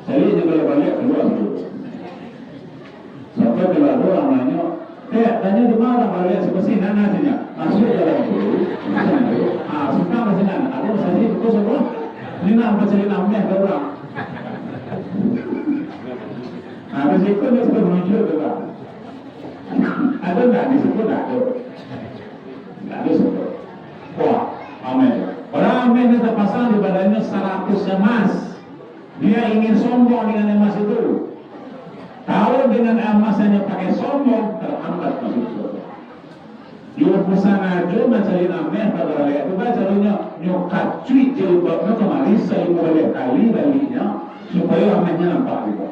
Saya juga balik keluar dulu. Sampai keluar orang nanya, tanya di mana balik seperti nana saja. Masuk dalam dulu, suka masih nana. Aku saja itu semua. Ini nama cari namanya ke orang. Risiko dia sudah muncul juga. Ada nggak disebut ada? Nggak disebut. Wah, amin. Orang amin itu terpasang di badannya 100 emas. Dia ingin sombong dengan emas itu. Kalau dengan emas hanya pakai sombong, terhambat masuk surga. Dia pesan aja mencari amin pada rakyat itu caranya nyokat cuit jilbabnya kemari saya boleh kali balinya supaya aminnya nampak juga.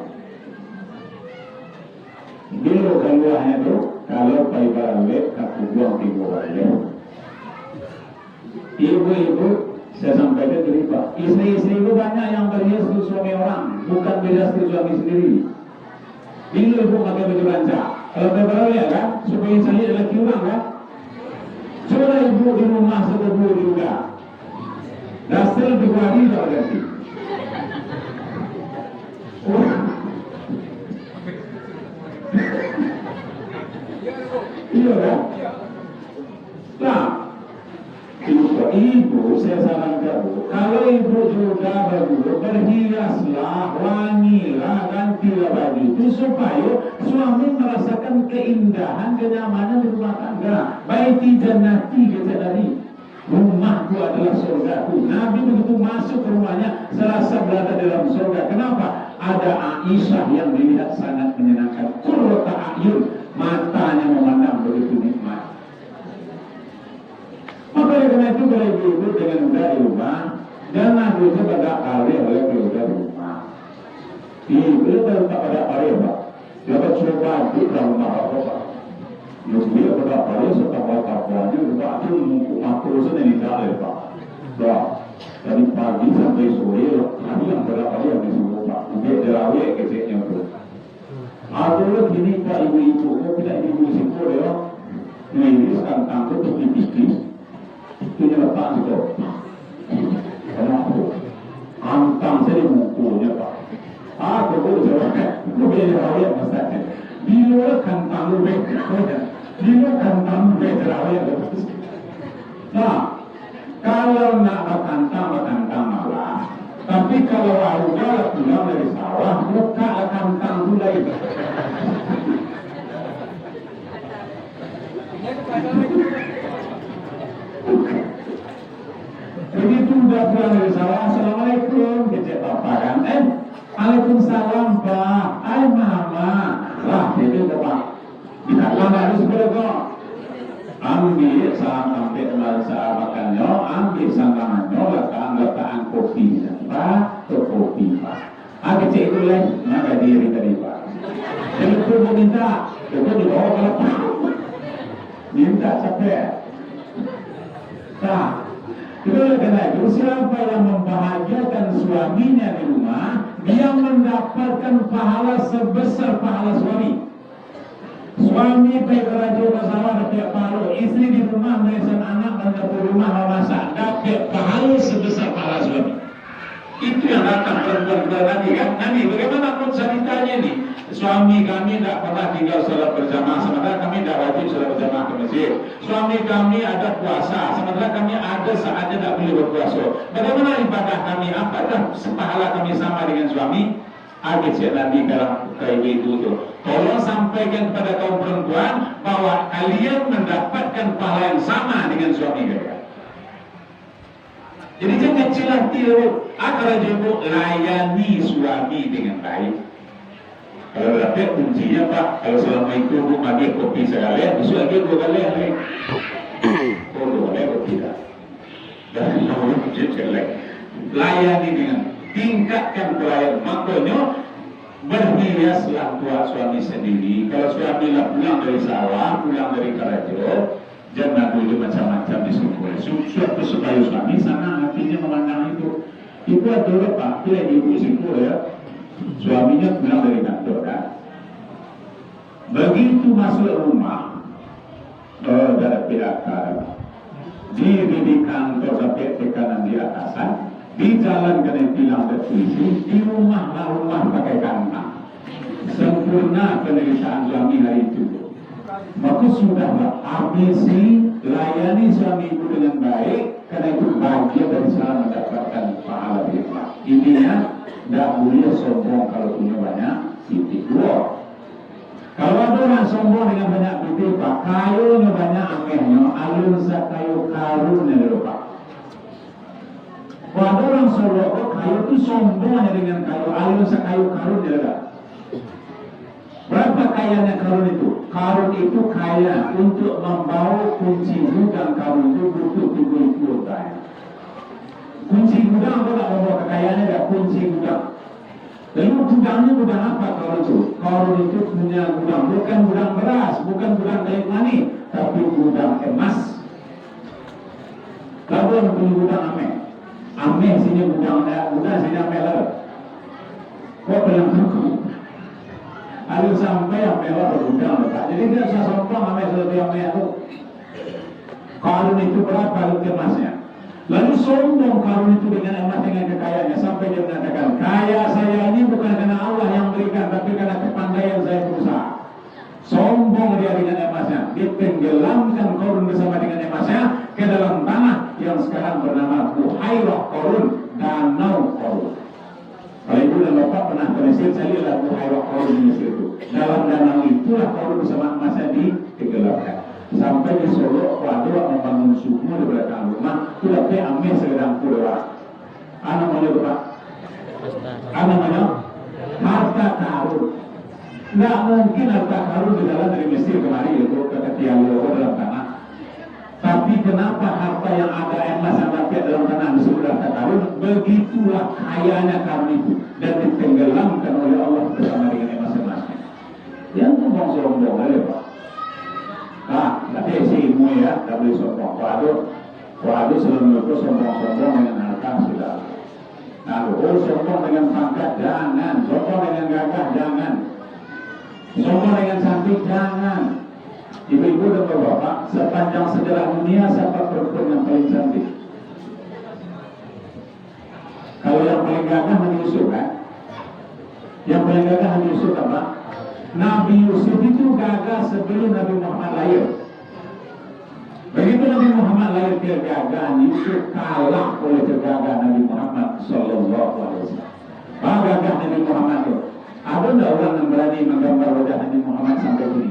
Dia keluarnya itu kalau pai balik aku buang tiga balik. Ibu-ibu saya sampaikan tadi Pak, istri-istri itu banyak yang berhias untuk suami orang, bukan berhias untuk suami sendiri. Ini ibu pakai baju rancak. Kalau beberapa ya kan, supaya saya lelaki orang kan. Coba ibu di rumah setebu juga. Dasar dikuali tak ganti. Iya kan? Nah, ibu saya sarankan kalau ibu juga berhiaslah, wangilah, gantilah baju itu supaya suami merasakan keindahan, kenyamanan di rumah tangga. Baiti jannati kata tadi, rumahku adalah surgaku. Nabi begitu masuk ke rumahnya serasa berada dalam surga. Kenapa? Ada Aisyah yang dilihat sangat menyenangkan. Qurrata a'yun, matanya memandang begitu nikmat. Maka karena itu kalau ibu-ibu dengan mudah di rumah, jangan itu pada kali oleh keluarga di rumah. Ibu itu tak pada kali Pak. Dapat coba di rumah apa? Mesti pada kali setelah kapannya juga itu aku sendiri tak Pak. Dah dari pagi sampai sore, kami yang berapa kali yang disuruh Pak. Dia terawih kecilnya tu. Ada gini Pak ibu-ibu, tidak ibu simpul ya. Ini sekarang tangguh tu tipis. Itu lepas itu. Kenapa? Antang saya mukunya Pak. Aku pun jawab, aku biar rawat maksudnya. Bila kantang lu bekerja, bila kantang bekerja. Nah, kalau nak kantang malah. Tapi kalau warga pulang dari sawah, buka kantang dulu itu. Begitu udah pulang dari sawah, assalamualaikum, kecek bapak kan? Waalaikumsalam Pak. Hai mama. Lah itu Pak. Tidak lama harus berdoa. Ambil ambil makannya, ambil santangannya, letakkan kopi Pak, ke kopi Pak. Kecek itu lah, maka diri tadi Pak. Jadi itu mau minta, itu dibawa ke lepas. Minta sampai. Nah. Itu karena itu siapa yang membahagiakan suaminya di rumah, dia mendapatkan pahala sebesar pahala suami. Suami baik kerja bersama dapat pahala, istri di rumah mengurus anak dan dapur rumah memasak dapat pahala sebesar pahala suami. Itu yang datang perempuan Nabi kan? Nabi bagaimana pun ceritanya ini? Suami kami tidak pernah tinggal salat berjamaah, sementara kami tidak wajib salat berjamaah ke masjid. Suami kami ada puasa, sementara kami ada saatnya tidak boleh berpuasa. Bagaimana ibadah kami? Apakah sepahala kami sama dengan suami? Agak Nabi dalam ibu itu. Tolong sampaikan kepada kaum perempuan bahwa kalian mendapatkan pahala yang sama dengan suami kalian. Jadi jangan kecil hati agar ibu layani suami dengan baik. Kalau dapat kuncinya Pak, kalau selama itu bu bagi kopi sekalian, besok lagi 2 kali hari. Oh 2 kali kopi dah. Dan kalau kuncinya jelek, layani dengan tingkatkan pelayan. Makanya berhiaslah buat suami sendiri. Kalau suami lah pulang dari sawah, pulang dari kerja, jangan dulu macam-macam disuruh. Suatu supaya suami sana hatinya memandang itu. Ibu ada Pak, bila ibu simpul ya. Suaminya pulang dari kantor kan. Begitu masuk rumah, dari PHK di kantor sampai tekanan di atasan, Di jalan kena bilang tertulis, di rumah pakai kandang. Sempurna penderitaan suami hari itu. Maka sudahlah habisi, layani suami ibu dengan baik, karena itu bahagia dan salah mendapatkan pahala berlimpah. Intinya, tidak boleh sombong kalau punya banyak titik. Dua, kalau ada orang sombong dengan banyak titik, Pak, kayunya banyak amehnya, alun sakayu karunnya lupa. Kalau ada orang sombong, kayu itu sombongnya dengan kayu, alun sakayu karunnya lupa. Berapa kayanya karun itu? Karun itu kaya untuk membawa kunci gudang karun itu butuh 70 tahun. Kunci gudang apa tak membawa kekayaannya? Ada kunci gudang. Lalu gudangnya gudang apa karun itu? Karun itu punya gudang, bukan gudang beras, bukan gudang kayu manis, tapi gudang emas. Lalu yang punya gudang ameh. Ameh sini gudang sini ameh lalu. Kok bilang aku? Ada sampai yang mewah bergudang, Pak. Jadi dia bisa sombong sampai seperti yang mewah itu. Karun itu berapa emasnya? Lalu sombong karun itu dengan emas dengan kekayaannya sampai dia mengatakan, kaya saya ini bukan karena Allah yang berikan, tapi karena kepandaian saya berusaha. Sombong dia dengan emasnya, ditenggelamkan karun bersama dengan emasnya ke dalam tanah yang sekarang bernama Buhairah Qarun, Danau Qarun. Kalau ibu dan bapak pernah ke Mesir, saya lihat Buhairah Qarun di Mesir itu. Dalam danau itulah Qarun bersama emasnya ditenggelamkan. Sampai di Solo, Wadua membangun suku di belakang rumah, sudah ambil sedang pura. Apa namanya Pak? Apa namanya? Harta karun. Tidak mungkin harta karun berjalan dari Mesir kemari itu ke Tiongkok dalam tanah. Tapi kenapa harta yang ada emas yang rakyat dalam tanah disebut harta karun? Begitulah kayanya karun itu dan ditenggelamkan oleh Allah bersama dengan emas-emasnya. Yang sombong oleh Pak. Nah, tapi si ilmu ya, tak boleh sombong. Waduh sebelum itu sombong-sombong dengan harta sudah. Nah, sombong dengan pangkat jangan, sombong dengan gagah jangan, sombong dengan cantik jangan. Ibu-ibu dan bapak, sepanjang sejarah dunia siapa perempuan yang paling cantik? Kalau yang paling gagah Nabi Yusuf kan? Yang paling gagah Nabi Yusuf apa? Nabi Yusuf itu gagah sebelum Nabi Muhammad lahir. Begitu Nabi Muhammad lahir, kegagahan Yusuf kalah oleh kegagahan Nabi Muhammad Sallallahu Alaihi Wasallam. Apa gagah Nabi Muhammad itu? Ada tidak orang yang berani menggambar wajah Nabi Muhammad sampai ini?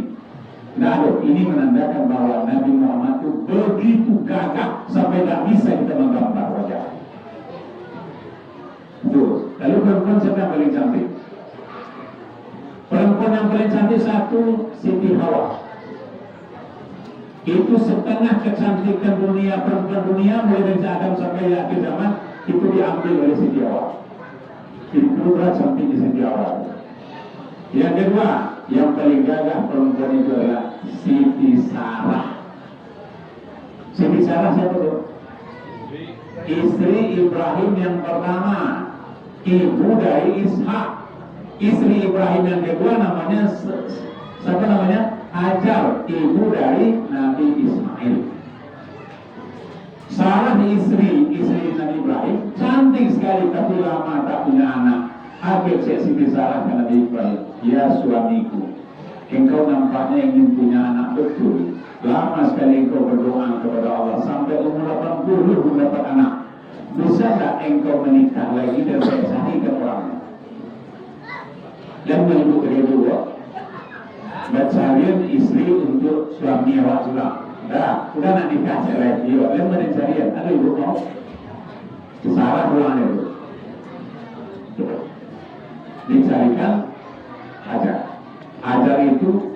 Tidak ada. Ini menandakan bahwa Nabi Muhammad itu begitu gagah sampai tidak bisa kita menggambar wajah. Tuh. Lalu perempuan siapa yang paling cantik? Perempuan yang paling cantik satu, Siti Hawa. Itu setengah kecantikan dunia, perempuan dunia mulai dari Adam sampai akhir zaman itu diambil oleh Siti Hawa. Itu berat cantiknya Siti Hawa. Yang kedua, yang paling gagah perempuan itu adalah Siti Sarah. Siti Sarah siapa tuh? Istri Ibrahim yang pertama, ibu dari Ishak. Istri Ibrahim yang kedua namanya siapa namanya? Hajar, ibu dari Nabi Ismail. Sarah istri Nabi Ibrahim cantik sekali tapi lama tak punya anak. Akhir Siti Sarah ke Nabi Ibrahim, ya suamiku, engkau nampaknya ingin punya anak betul. Lama sekali engkau berdoa kepada Allah sampai umur 80 belum dapat anak. Bisa tak engkau menikah lagi dan saya sahihkan orangnya? Dan menyebut kedua, mencarian istri untuk suami awak sulam. Dah, udah nak nikah cerai dia. Dan mencarian, ada ibu mau? Sarah pulang itu. Dicarikan Hajar. Hajar itu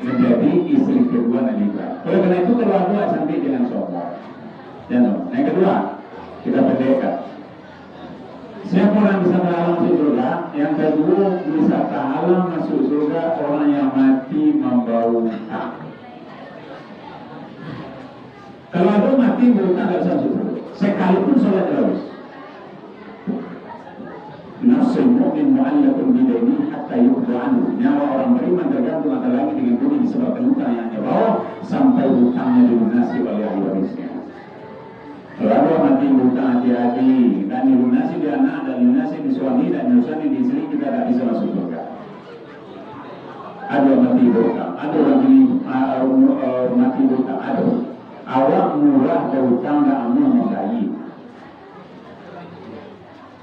menjadi istri kedua Nabi Ibrahim. Oleh karena itu kedua-dua cantik dengan sombong. Yang kedua, kita pendekkan. Siapa orang bisa berhalang masuk surga? Yang kedua, bisa terhalang masuk surga orang yang mati membau hak. Kalau ada mati membau hak tidak bisa masuk surga. Sekalipun sholat habis. Nafsul mu'min mu'allakun bidaini hatta yukhdu'anhu. Nyawa orang beriman tergantung antara langit dengan bumi disebabkan hutang yang dia bawa sampai hutangnya dilunasi oleh ahli warisnya. Kalau ada mati hutang hati-hati. ini dan nyusahin di sini kita tidak bisa masuk surga. Ada mati berhutang, ada lagi mati berhutang, ada. Awak murah berhutang tak amun menggaji.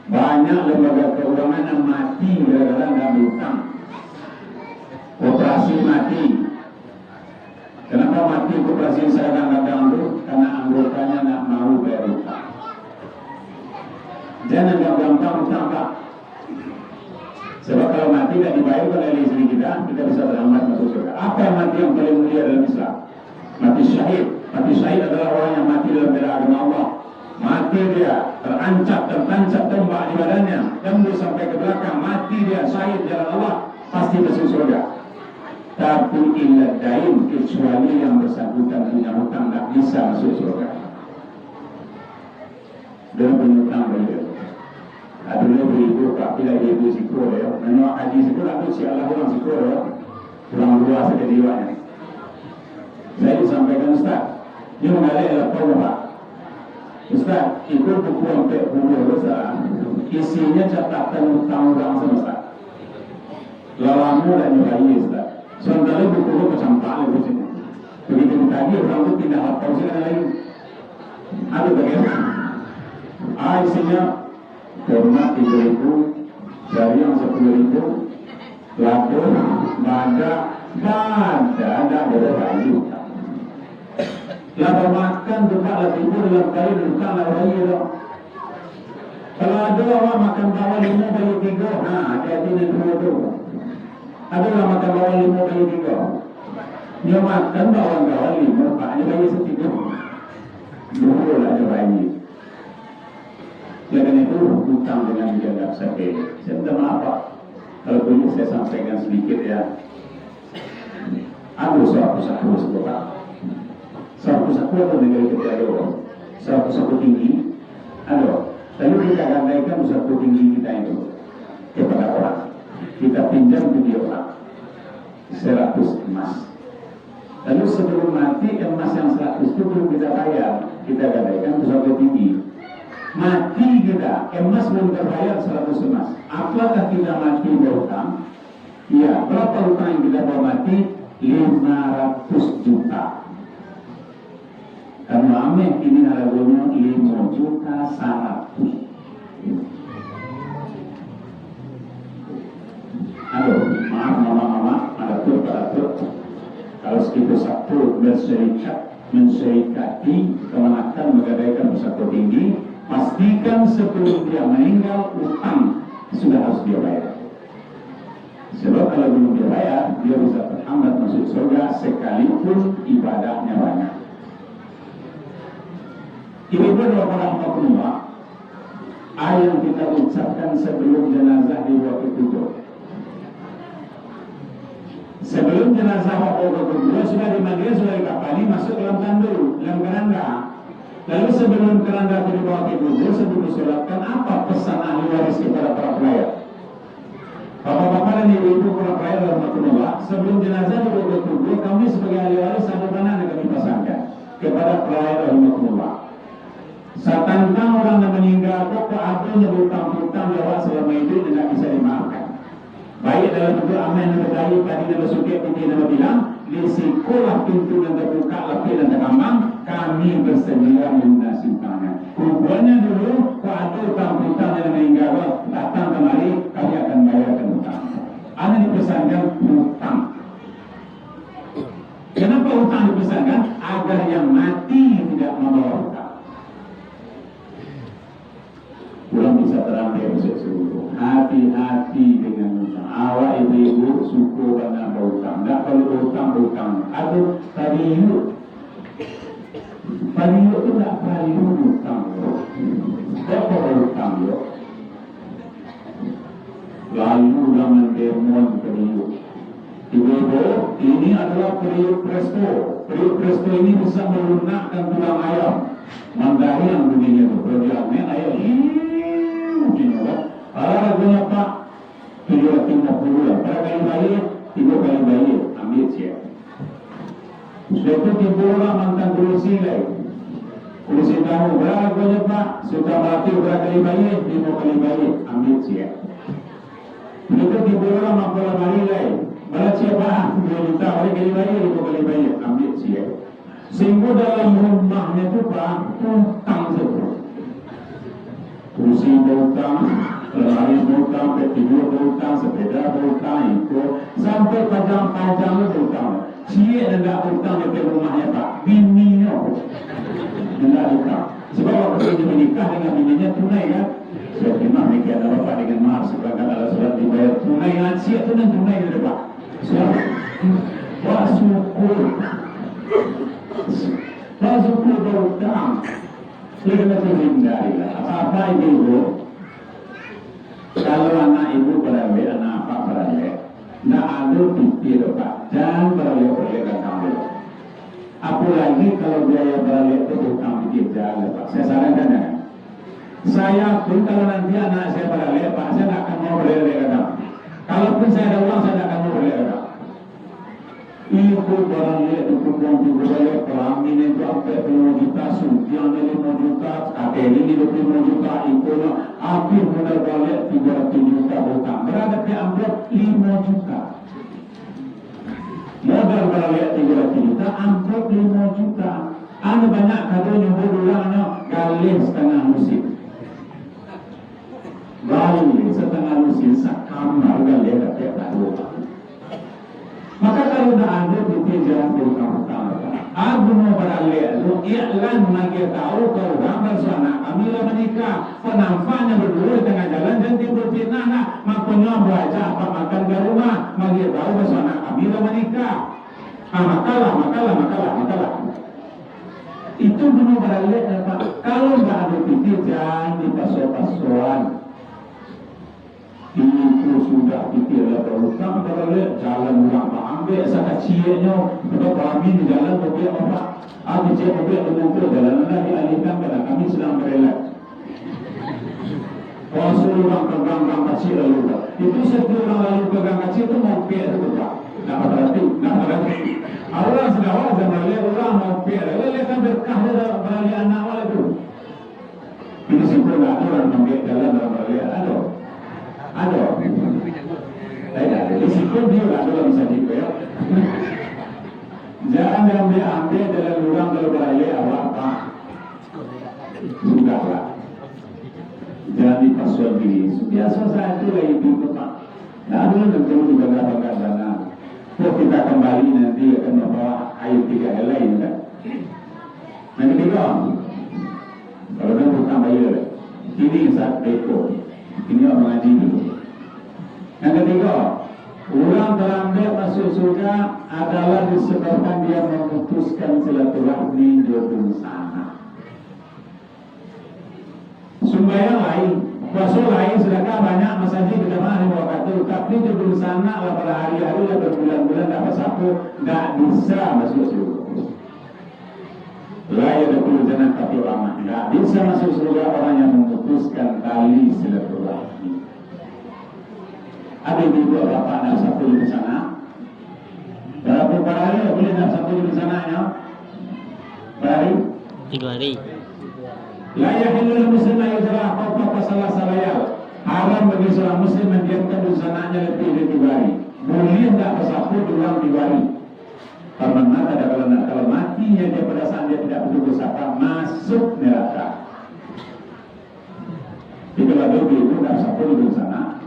Banyak lembaga keuangan yang mati gara-gara nggak berhutang. Operasi mati. Kenapa mati operasi saya kadang-kadang itu? Karena anggotanya nggak mau bayar hutang. Jangan gampang hutang Pak. Sebab kalau mati tidak dibayar oleh istri kita bisa terlambat masuk surga. Apa yang mati yang paling mulia dalam Islam? Mati syahid. Mati syahid adalah orang yang mati dalam bela agama Allah. Mati dia tertancap tombak di badannya, tembus sampai ke belakang. Mati dia syahid jalan Allah, pasti masuk surga. Tapi illa dain, kecuali yang bersangkutan punya hutang tak bisa masuk surga. Dan penyutang beliau. Aduh beribu Pak, bila ibu sikor ya. Menurut haji sikor atau si Allah orang sikor ya. Kurang luas saja jiwanya. Saya disampaikan Ustaz, dia mengalih lapor Pak. Ustaz, ikut buku sampai buku besar. Isinya catatan hutang orang semesta. Lalamu dan nyobai Ustaz. Sementara buku kecampaan itu sini. Begitu tadi orang itu pindah lapor sini lain. Aduh bagaimana? Isinya hormat 3.000, dari yang 10.000, lado, bada, ada bayi. Lado makan juga lebih dalam bayi bukan bayi dong. Kalau ada orang makan bawah 5 bayi 3, hati-hati dengan itu. Ada orang makan bawah 5 bayi 3. Dia makan bawah 5, Pak, ini bayi 1. Dulu ada bayi. Karena itu hutang dengan dianggap sepele. Saya minta maaf Pak, kalau boleh saya sampaikan sedikit ya. Ada saku-saku sekolah. Saku-saku atau negara kita ada orang. Saku-saku tinggi ada. Lalu kita gandaikan saku tinggi kita itu kepada orang. Kita pinjam ke dia orang 100 emas. Lalu sebelum mati emas yang 100 itu belum kita bayar. Kita gandaikan saku tinggi. Mati kita, emas belum terbayar 100 emas. Apakah kita mati berhutang? Ya, berapa hutang yang kita bawa mati? 500 juta. Karena amin ini harganya 5 juta 100. Aduh, maaf mama, ada tuh. Kalau sekitar satu mensyarikati kemenangan menggadaikan bersatu tinggi. Pastikan sebelum dia meninggal utang sudah harus dia bayar. Sebab kalau belum dia bayar, dia bisa terhambat masuk surga sekalipun ibadahnya banyak. Ini adalah rahmatullah ayat yang kita ucapkan sebelum jenazah dibawa ke kubur. Sebelum jenazah dibawa ke kubur sudah dimandikan, sudah dikapani, masuk dalam tandu, dalam keranda. Lalu sebelum keranda dibawa ke kubur, sebelum disolatkan, apa pesan ahli waris kepada para pelayat? Bapak-bapak dan ibu-ibu para pelayat rahmatullah, sebelum jenazah dibawa ke kubur, kami sebagai ahli waris ada mana yang kami pesankan kepada pelayat rahmatullah. Satantang orang yang meninggal, kok ada yang berutang-utang jawab selama hidup tidak bisa dimaafkan. Baik dalam bentuk aman yang berdaya tadi dalam suket putih nama bilang, disikulah pintu yang terbuka lepi dan terkambang, kami bersedia melunasi utangnya. Kuburannya dulu, kok ada utang-utang yang meninggal, datang kemari, kami akan bayarkan utang. Anda dipesankan hutang. Kenapa hutang dipesankan? Agar yang mati tidak membawa hutang. Pulang bisa terambil seluruh. Hati-hati dengan hutang. Awak ibu-ibu suku banyak berhutang. Tak perlu hutang. Aduh, tadi yuk. Tadi yuk itu tak perlu hutang. Tak perlu hutang yuk. Lalu jangan demon tadi yuk. Ibu-ibu, ini adalah periuk presto. Periuk presto ini bisa melunakkan tulang ayam. Mandari yang bunyinya itu. Berjalannya ayam ini. Kalau lagunya Pak 750 lah. Pada kali bayar 3 kali bayar. Ambil siap. Sudah itu timbullah mantan polisi lagi. Polisi kamu berapa banyak Pak? Suka melatih berapa kali bayi? 5 kali bayi, ambil siap. Begitu dibuang mampu kali lagi. Balas siapa? 2 juta kali bayi, 5 kali bayi, ambil siap. Sehingga dalam rumahnya itu Pak, hutang semua. Kursi berhutang, lemari berhutang, tidur berhutang, sepeda berhutang, itu sampai pajang-pajang berhutang. Cie tidak berhutang di rumahnya Pak, bininya tidak hutang. Sebab waktu dia menikah dengan bininya tunai kan? Saya terima mereka ada bapak dengan mahar sebagian ada surat dibayar tunai dengan cie itu dan tunai gitu Pak. Wah syukur, wah syukur berhutang. Kita hindarilah apa ibu kalau anak ibu beralih anak apa beralih nak ada pikir Pak jangan beralih kamu apalagi kalau biaya beralih itu bukan pikir jalan Pak saya sarankan ya saya pun kalau nanti anak saya beralih Pak saya tak akan mau beralih kamu kalaupun saya ada uang saya tak akan mau beralih kamu ibu beralih itu pun beralih kelamin itu sampai 5 juta sukian 5 juta kakek ini 25 juta itu api mudah balik 300 juta hutang berada di amplop 5 juta modal balik 300 juta amplop 5 juta ada banyak kadonya berulangnya galih setengah musim galih setengah musim sakamar galih kakek tak lupa. Maka kalau dah ada bukti jangan berutang-utang. Aku mau beralih, lu iklan lagi tahu kalau orang bersama kamilah menikah, penampannya berdua di tengah jalan dan timbul fitnah nak, makanya baca apa makan di rumah, bagi tahu bersama kamilah menikah. Makalah. Itu mau beralih Pak. Kalau nggak ada bukti jangan dipasok-pasokan. Itu sudah pikirlah berhutang beralih jalan ulang ambil sekecilnya untuk kami di jalan mobil apa aku cek mobil mengumpul jalan dialihkan karena kami sedang berelak kalau suruh orang pegang kecil lalu itu setiap orang lalu pegang kecil itu mau pia itu Pak nak berarti orang sudah wajar beralih orang mau pia lalu kan berkah dalam beralih anak awal itu ini sempurna orang ambil jalan dalam beralih ada risiko dia lah kalau bisa dibayar jangan ambil jalan orang kalau beralih awak Pak sudahlah jangan dipasuan diri biasa saya itu lagi itu Pak nah ada yang bertemu juga bangga sana kita kembali nanti akan membawa air 3 helai kan yang ketiga kalau nak hutang bayar ini saat beko ini orang mengaji dulu. Yang ketiga, orang terlambat masuk surga adalah disebabkan dia memutuskan silaturahmi jodoh sana. Sumbayang lain, puasa lain, sedekah banyak, masjid berjamaah 5 waktu, tapi jodoh sana lah pada hari-hari lah berbulan-bulan dapat sapu, tidak bisa masuk surga. La yadkhulul jannah tapi ulama tidak bisa masuk surga orang yang memutuskan tali silaturahmi. Ada ibu bapak nak satu di sana. Berapa hari boleh nak satu di sananya? Berapa? 3 hari. La yahillu muslim yajra apa salah salayal. Haram bagi seorang muslim mendiamkan di sananya lebih dari 3 hari. Boleh tak bersapu dalam 3 hari. Karena kalau matinya dia pada saat dia tidak betul bersapa masuk neraka. Jika ada itu tidak sapu di sana,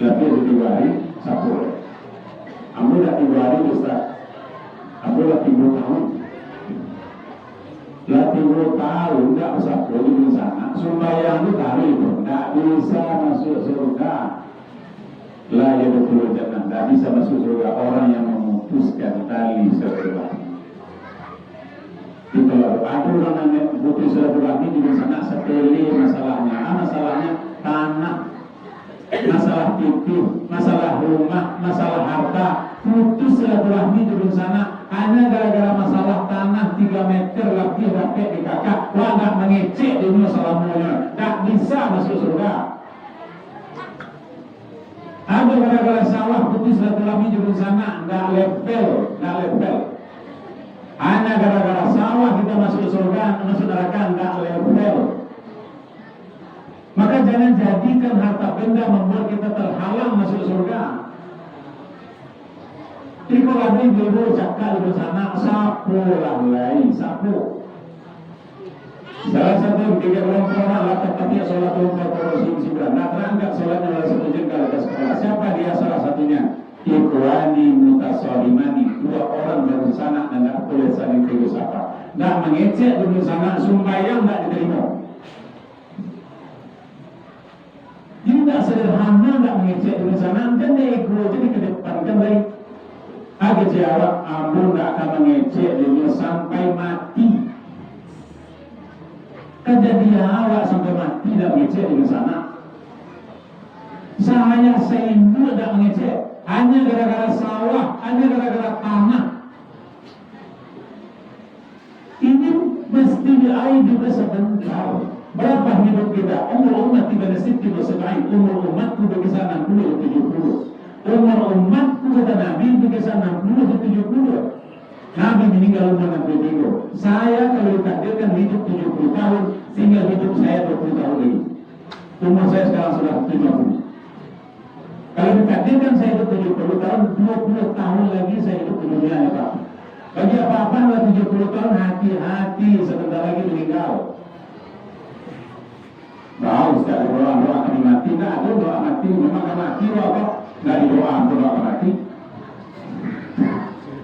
lebih dari 3 hari sapu. Ambil dah 3 hari Ustaz. Ambil dah 3 tahun. Lah 3 tahun tidak sapu di sana. Sembahyang itu hari itu tidak bisa masuk surga. La yadkhulul jannah, tidak bisa masuk surga orang yang memutuskan tali silaturahmi. Itulah ada orang yang putus silaturahmi di sana sepele masalahnya. Masalahnya tanah, masalah titik, masalah rumah, masalah harta. Putus silaturahmi di sana hanya gara-gara masalah tanah 3 meter lebih dapat di kakak. Wah nak mengecek dunia salamunya, tak bisa masuk surga. Ada gara-gara sawah putus silaturahmi di sana, nggak level. Hanya gara-gara sawah kita masuk surga, masuk neraka enggak level. Maka jangan jadikan harta benda membuat kita terhalang masuk surga. Iko lagi dulu cakap di sana sapu lain sapu. Salah satu tiga kelompok orang tapi sholat kelompok korupsi sembilan. Nah terangkat sholatnya adalah satu jengkal atas kepala. Siapa dia salah satunya? Ikhwani mutasolimani, dua orang bersama dan tidak boleh saling tegur sapa. Tidak mengecek bersama, sumbayang tidak diterima. Tidak sederhana, tidak mengecek bersama, dan dia ego jadi kedepankan baik. Agak jawab, ambo tidak akan mengecek dulu sampai mati. Kejadian awak sampai mati tidak mengecek di sana. Saya seindu tidak mengecek. Hanya gara-gara sawah, hanya gara-gara tanah. Ini mesti diraih juga sebentar. Berapa hidup kita? Umur umat tidak sedikit bersebaik. Umur umatku berkisar 60 ke 70. Umur umatku kata Nabi berkisar 60 ke 70. Nabi meninggal umur 63. Saya kalau ditakdirkan hidup 70 tahun, tinggal hidup saya 20 tahun lagi. Umur saya sekarang sudah 50. Kalau ditakdirkan saya hidup 70 tahun, 20 tahun lagi saya hidup di dunia ini Pak. Bagi apa-apa 70 tahun, hati-hati sebentar lagi meninggal. Nah, Ustaz, doa akan mati, tidak ada doa mati, memang akan mati, apa? Tidak doa mati.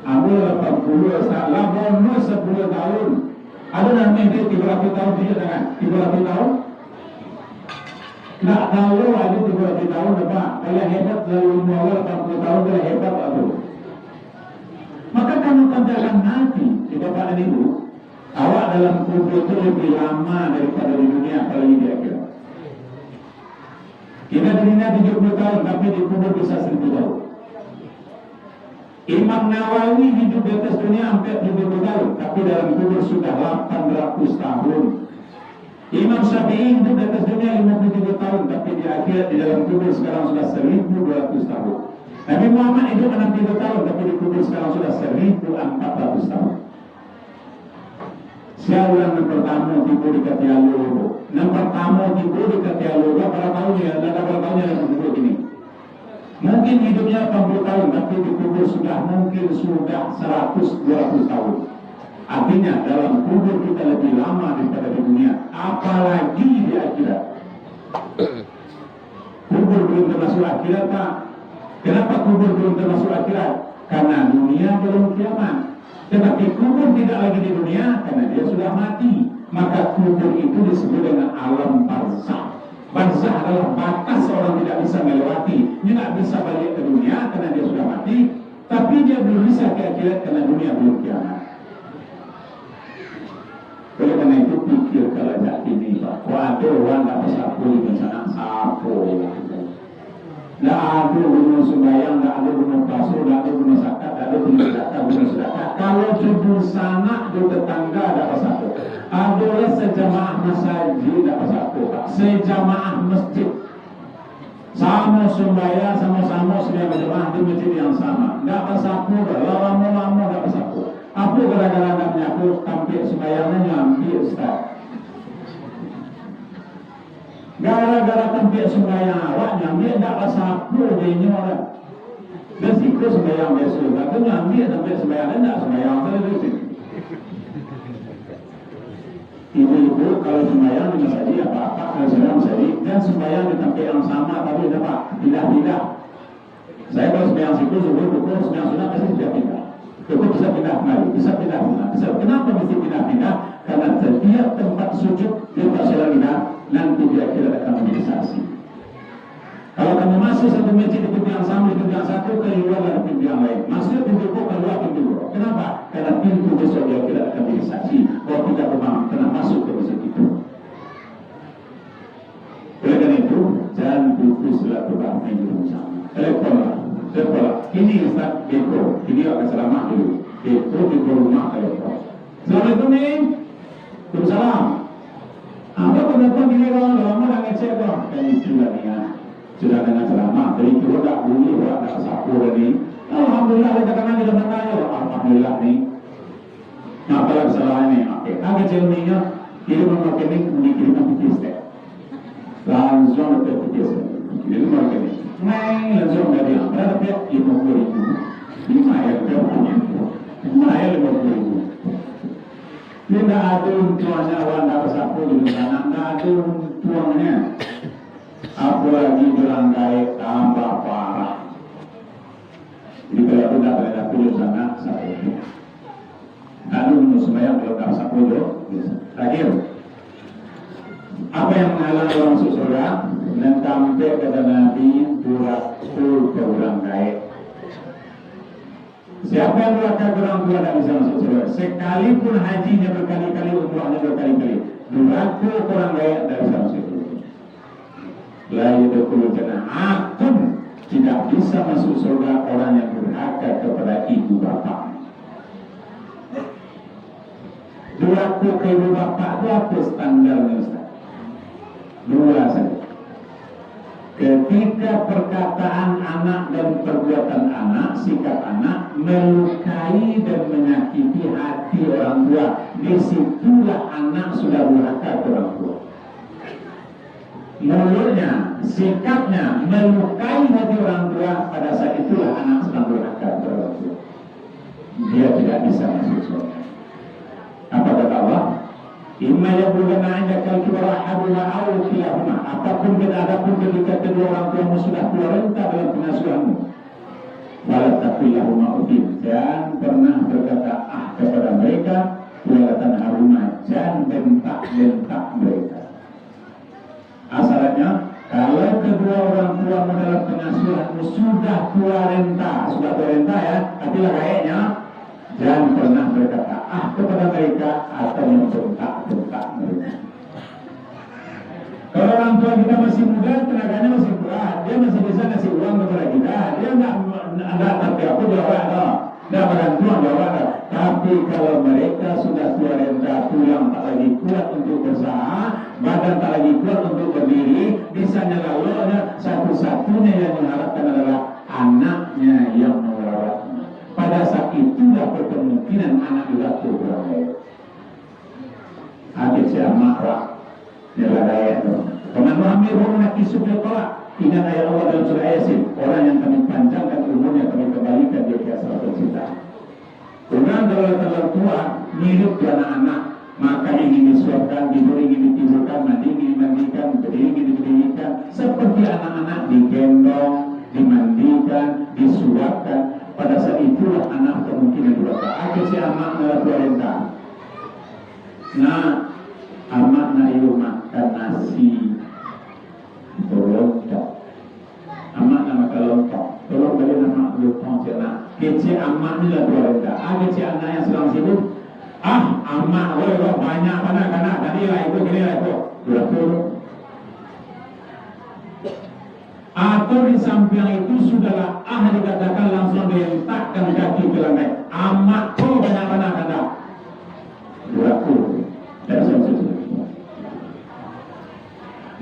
Ambil 80, salah bonus 10 tahun. Ada namanya dia 30 tahun, dia dengan 30 tahun. Tidak tahu ada 30 tahun apa. Kalau hebat dari umur 80 tahun, kalau hebat itu. Maka kamu akan mati, si bapak dan ibu. Awak dalam kubur itu lebih lama daripada di dunia, kalau ini kira-kira. Kita di dunia 70 tahun, tapi di kubur bisa 1000 tahun. Imam Nawawi hidup di atas dunia hampir 70 tahun, tapi dalam kubur sudah 800 tahun. Imam Syafi'i hidup di atas dunia 57 tahun, tapi di akhirat di dalam kubur sekarang sudah 1200 tahun. Nabi Muhammad hidup 60 tahun, tapi di kubur sekarang sudah 1400 tahun. Siapa yang pertama tidur di Katialo? Yang pertama tidur di Katialo, berapa tahunnya? Ada berapa tahunnya dalam kubur ini? Mungkin hidupnya 80 tahun, tapi di kubur mungkin sudah 100-200 tahun. Artinya dalam kubur kita lebih lama daripada di dunia, apalagi di akhirat. Kubur belum termasuk akhirat Pak. Kenapa kubur belum termasuk akhirat? Karena dunia belum kiamat. Tetapi kubur tidak lagi di dunia karena dia sudah mati. Maka kubur itu disebut dengan alam barzah. Barzah adalah batas orang tidak bisa melewati. Dia tidak bisa balik ke dunia karena dia sudah mati. Tapi dia belum bisa ke akhirat karena dunia belum kiamat. Oleh karena itu pikir kalau tak ini Pak. Waduh orang tak bersapu di sana sapu. Tak ada guna sembahyang, tak ada guna pasur, tak ada guna zakat, tak ada guna sedekah. Kalau jubur sana di tetangga ada bersapu. Adalah sejamaah masjid tak bersapu. Sejamaah masjid sama sembahyang sama-sama sedang berjamaah di masjid yang sama. Tak bersapu, lama-lama tak bersapu. Apa gara-gara nak menyapu tampil sembahyangnya nyambil Ustaz? Gara-gara tampil sembahyang awak nyambil tak bersapu dia orang. Resiko sembahyang biasa, tapi nyambil tampil sembahyangnya tak sembahyang terus. Ibu-ibu kalau sembahyang di masjid apa-apa, kalau sembahyang masjid dan sembahyang di tempat yang sama tapi dapat pindah-pindah. Saya kalau sembahyang siku subuh sembahyang sunnah pasti sudah pindah. Itu bisa pindah kembali, bisa pindah. Kenapa mesti pindah-pindah? Karena setiap tempat sujud di Rasulullah nanti dia kira akan menjadi saksi. Kalau kamu masuk satu masjid di pintu yang sama, di pintu yang satu, keluar dari pintu yang lain. Masuk pintu kok, keluar pintu kok. Kenapa? Karena pintu besok dia kira akan menjadi saksi bahwa tidak pernah masuk ke masjid itu. Oleh karena itu, jangan putus silaturahmi bersama. Teleponlah. Ini Ustaz Beko, ini akan selamat dulu. Beko di rumah telepon. Assalamualaikum nih. Waalaikumsalam. Apa pendapat ini kalau lama dah ngecek kok? Kayak itu lah nih ya. Sudah dengan selamat. Jadi kita tak bunyi, tak sapu tadi. Alhamdulillah kita kena di depan ayo. Alhamdulillah nih. Apalah kesalahannya? Oke, agak jauhnya kirim marketing kirim pipis deh. Langsung dapat pipis. Kirim marketing. Main langsung dari yang berapa ya? 50.000. Lumayan berapa? Lumayan 50.000. Tidak ada tuannya orang dapat sapu di sana. Tidak ada tuannya. Apalagi berangkai tambah parah. Jadi kalau tidak boleh dapur sana satu. Lalu menurut sembahyang kalau tak sapu terakhir. Apa yang menghalang orang masuk surga? Dan sampai kata Nabi duraku ke orang kaya. Siapa yang duraka ke orang tua tak bisa masuk surga? Sekalipun hajinya berkali-kali, umrahnya berkali-kali, duraku ke orang kaya tak bisa masuk surga. La yadkhulul jannah. Akun tidak bisa masuk surga orang yang durhaka kepada ibu bapa. Durhaka ke ibu bapa itu apa standarnya Ustaz? Dua saja. Ketika perkataan anak dan perbuatan anak, sikap anak melukai dan menyakiti hati orang tua, disitulah anak sudah durhaka ke orang tua. Mulutnya, sikapnya melukai hati orang tua, pada saat itulah anak sedang durhaka ke orang tua. Dia tidak bisa masuk surga. Apa kata Allah? Imma yablughanna 'indaka al-kibara ahaduhuma aw kilahuma. Apapun adapun ketika kedua orang tuamu sudah tua renta dalam pengasuhanmu, wala taqul lahuma uffin, jangan pernah berkata kepada mereka, wala tanharhuma, jangan bentak mereka. Asalnya kalau kedua orang tuamu dalam pengasuhanmu sudah tua renta ya, artinya kayaknya jangan pernah berkata kepada mereka atau membentak mereka. Kalau orang tua kita masih muda, tenaganya masih kuat, dia masih bisa ngasih uang kepada kita, dia enggak tapi aku jawab enggak bantuan jawab. Tapi kalau mereka sudah tua renta, tulang tak lagi kuat untuk berusaha, badan tak lagi kuat untuk berdiri, bisanya lalu satu-satunya yang mengharapkan adalah anaknya yang merawatnya. Pada saat itulah berkemungkinan anak juga bergaya. Hadis yang marah nyerah itu. Karena Muhammad nak kisah tolak. Ingat ayat Allah dalam surah Yasin. Orang yang kami panjangkan umurnya, kami kembalikan dia ke asal tercinta. Orang kalau terlalu tua, mirip anak-anak, maka ingin disuapkan, tidur ingin ditiburkan, mandi ingin dimandikan, berdiri ingin diberdirikan, seperti anak-anak digendong, dimandikan, disuapkan. Pada saat itulah anak kemungkinan durhaka. Aku si amak adalah tua renta. Nah, amak nak ibu makan nasi, tolong tak. Amak nak makan lontong, tolong balik amak lontong si anak. Kecil amak ni lah tua renta. Kecil anak yang sedang sibuk. Amak, banyak kanak-kanak. Tadi lah itu, kini lah itu. Durhaka. Atau di samping itu sudahlah dikatakan langsung diletakkan kaki ke lantai. Amak kau banyak-banyak kata. Durhaka.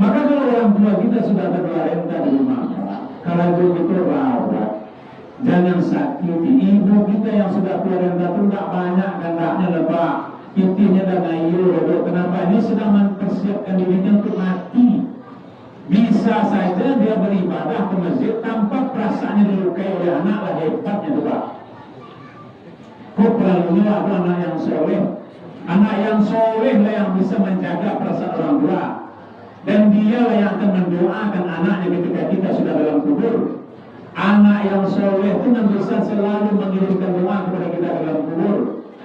Maka kalau orang tua kita sudah berlarenta di rumah, kalau begitu rawat, jangan sakiti. Ibu kita yang sudah berlarenta itu tidak banyak gandanya lebah, intinya dan ayu. Kenapa? Ini sedang mempersiapkan dirinya untuk mati. Bisa saja dia beribadah ke masjid tanpa perasaannya dilukai oleh anak, lah hebatnya itu Pak. Kok perlunya ada anak yang soleh? Anak yang soleh lah yang bisa menjaga perasaan orang tua. Dan dia lah yang akan mendoakan anaknya ketika kita sudah dalam kubur. Anak yang soleh itu yang bisa selalu mengirimkan doa kepada kita dalam kubur.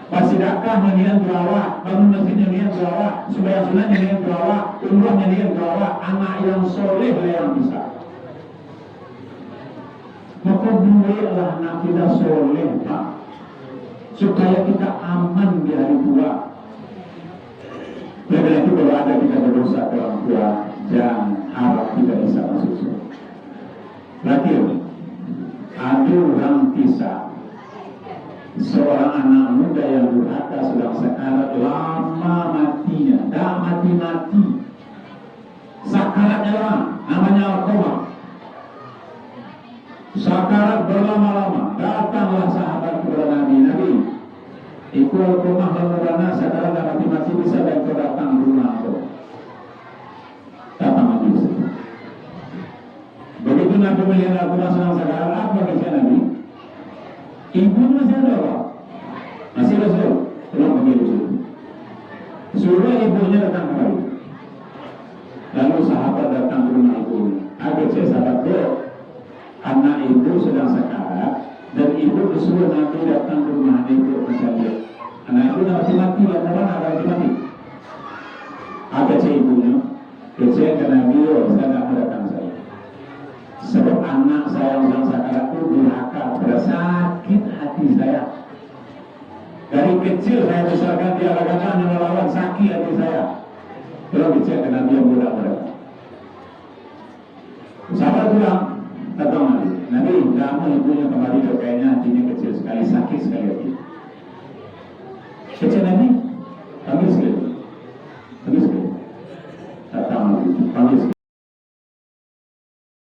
Pasidakah menian doa, bangun masjidnya niat doa, sembahyang sunatnya niat doa, umrahnya niat doa. Anak yang soleh lah yang bisa. Maka buatlah anak kita soleh Pak, supaya kita aman di hari tua. Oleh karena itu kalau ada kita berdosa ke orang tua, jangan harap tidak bisa masuk surga. Terakhir, ada orang kisah seorang anak muda yang durhaka sedang sekarat lama matinya, dah mati-mati. Sakaratnya lama, namanya Al-Qamah. Sakarat berlama-lama, datanglah sahabat kepada Nabi. Iku al-kumah lamurana sekarang mati-mati bisa dan kau datang rumah aku. Datang mati bisa. Begitu Nabi melihat Al-Quran sedang sekarang, apa kata Nabi? Ibu masih ada apa? Masih ada suruh? Belum begitu suruh. Suruh ibunya datang kembali. Lalu sahabat datang ke rumah ibunya. Agak saya sahabat bro, anak ibu sedang sekarat dan ibu disuruh Nabi datang ke rumah ibu misalnya. Anak ibu mati-mati, laporan ada mati-mati. Agak saya ibunya, kecil ke Nabi, saya tidak datang saya. Sebab anak saya yang sekarat itu durhaka, sakit hati saya. Dari kecil saya besarkan dia agak-agak melawan sakit hati saya. Kalau dicek ke Nabi yang mudah